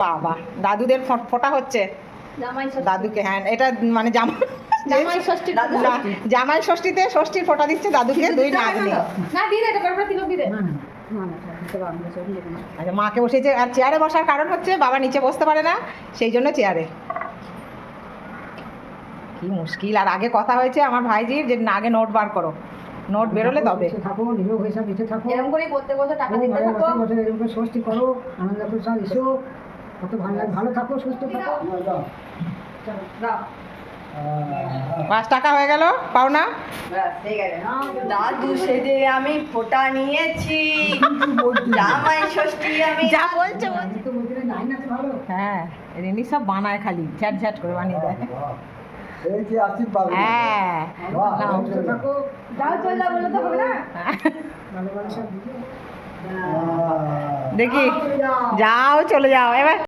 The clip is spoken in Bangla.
বাবা দাদুদের ফোঁটা হচ্ছে দাদুকে। হ্যাঁ এটা মানে জামাই ষষ্ঠীতে ষষ্ঠীর ফোঁটা দিচ্ছে দাদুকে দুই নাতনি। আচ্ছা মাকে বসেছে। আর চেয়ারে বসার কারণ হচ্ছে বাবা নিচে বসতে পারে না, সেই জন্য চেয়ারে। কি মুশকিল। আর আগে কথা হয়েছে আমার ভাইজির যে আগে নোট বার করো, নোট বেরোলে তবে থাকো, নিরোগ হয়ে সব বেঁচে থাকো, এরকম করে করতে করতে টাকা দিতে থাকো, এরকম করে ষষ্ঠী করো, আনন্দ করে সব এসো, কত ভালো থাকো, সুস্থ থাকো। 5 টাকা হয়ে গেল পাওনা। দাদু সেজে আমি ফোঁটা নিয়েছি, জামাই ষষ্ঠী আমি যা বলছে ভালো। হ্যাঁ রিনি সব বানায়, খালি ঝ্যাট ঝ্যাট করে বানিয়ে দেয়। হ্যাঁ যাও চল যাও বলে তো হবে না। দেখি যাও চলে যাও এবার।